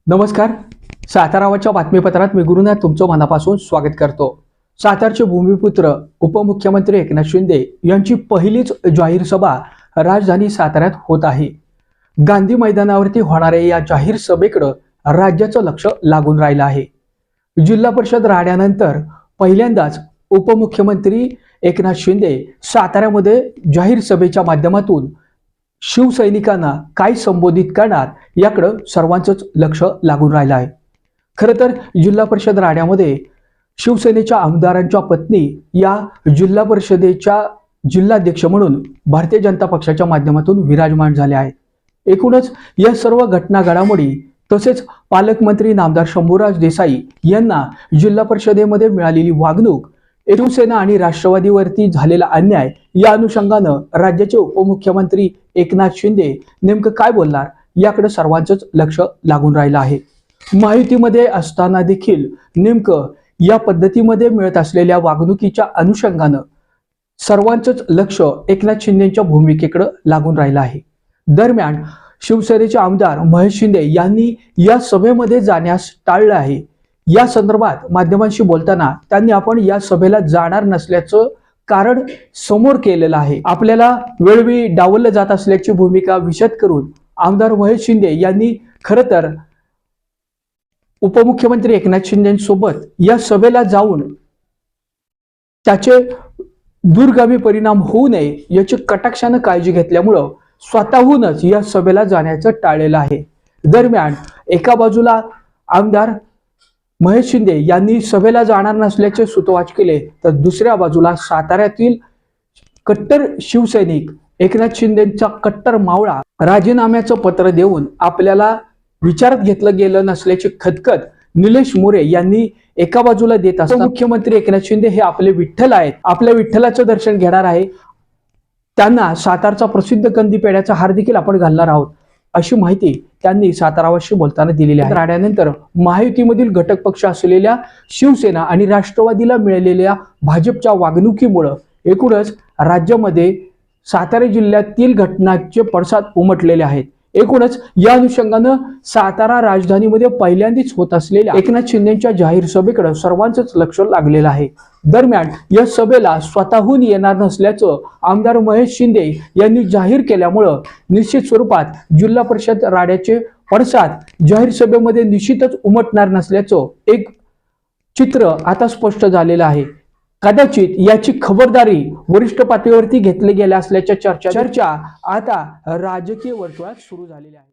नमस्कार. साताराच्या बातमीपत्रात मी गुरुनाथ तुमचं मनापासून स्वागत करतो. सातारचे भूमिपुत्र उपमुख्यमंत्री एकनाथ शिंदे यांची पहिलीच जाहीर सभा राजधानी साताऱ्यात होत आहे. गांधी मैदानावरती होणाऱ्या या जाहीर सभेकडे राज्याचं लक्ष लागून राहिलं आहे. जिल्हा परिषद राड्यानंतर पहिल्यांदाच उपमुख्यमंत्री एकनाथ शिंदे साताऱ्यामध्ये जाहीर सभेच्या माध्यमातून शिवसैनिकांना काय संबोधित करणार याकडे सर्वांचंच लक्ष लागून राहिलं आहे. खरं तर जिल्हा परिषद राड्यामध्ये शिवसेनेच्या आमदारांच्या पत्नी या जिल्हा परिषदेच्या जिल्हाध्यक्ष म्हणून भारतीय जनता पक्षाच्या माध्यमातून विराजमान झाल्या आहेत. एकूणच या सर्व घटना घडामोडी तसेच पालकमंत्री नामदार शंभूराज देसाई यांना जिल्हा परिषदेमध्ये मिळालेली वागणूक, शिवसेना आणि राष्ट्रवादीवरती झालेला अन्याय या अनुषंगानं राज्याचे उपमुख्यमंत्री एकनाथ शिंदे नेमकं काय बोलणार याकडे सर्वांचंच लक्ष लागून राहिलं आहे. महायुतीमध्ये असताना देखील नेमकं या पद्धतीमध्ये मिळत असलेल्या वागणुकीच्या अनुषंगानं सर्वांचंच लक्ष एकनाथ शिंदेच्या भूमिकेकडे लागून राहिलं आहे. दरम्यान शिवसेनेचे आमदार महेश शिंदे यांनी या सभेमध्ये जाण्यास टाळलं आहे. या संदर्भात माध्यमांशी बोलताना त्यांनी आपण या सभेला जाणार नसल्याचं कारण समोर केलेलं आहे. आपल्याला वेळोवेळी डावललं जात असल्याची भूमिका विशद करून आमदार महेश शिंदे यांनी खरं तर उपमुख्यमंत्री एकनाथ शिंदेसोबत या सभेला जाऊन त्याचे दूरगामी परिणाम होऊ नये याची कटाक्षानं काळजी घेतल्यामुळं स्वतःहूनच या सभेला जाण्याचं टाळलेलं आहे. दरम्यान एका बाजूला आमदार महेश शिंदे यांनी सभेला जाणार नसल्याचे सूतोवाच केले, तर दुसऱ्या बाजूला साताऱ्यातील कट्टर शिवसैनिक एकनाथ शिंदेचा कट्टर मावळा राजीनाम्याचं पत्र देऊन आपल्याला विचारात घेतलं गेलं नसल्याची खदखद निलेश मोरे यांनी एका बाजूला देत असताना मुख्यमंत्री एकनाथ शिंदे हे आपले विठ्ठल आहेत, आपल्या विठ्ठलाचं दर्शन घेणार आहे, त्यांना सातारचा प्रसिद्ध कंदी पेढ्याचा हार देखील आपण घालणार आहोत अशी माहिती त्यांनी सातारावाशी बोलताना दिलेली आहे. राड्यानंतर महायुतीमधील घटक पक्ष असलेल्या शिवसेना आणि राष्ट्रवादीला मिळालेल्या भाजपच्या वागणुकीमुळे एकूणच राज्यामध्ये सातारा जिल्ह्यातील घटनांचे पडसाद उमटलेले आहेत. एकूणच या अनुषंगानं सातारा राजधानीमध्ये पहिल्यांदाच होत असलेल्या एकनाथ शिंदेच्या जाहीर सभेकडे सर्वांचंच लक्ष लागलेलं आहे. दरम्यान या सभेला स्वतःहून येणार नसल्याचं आमदार महेश शिंदे यांनी जाहीर केल्यामुळं निश्चित स्वरूपात जिल्हा परिषद राड्याचे पडसाद जाहीर सभेमध्ये निश्चितच उमटणार नसल्याचं एक चित्र आता स्पष्ट झालेलं आहे. कदाचित याची खबरदारी वरिष्ठ पातळीवरती घेतली गेल्या असल्याच्या चर्चा आता राजकीय वर्तुळात सुरू झालेल्या आहे.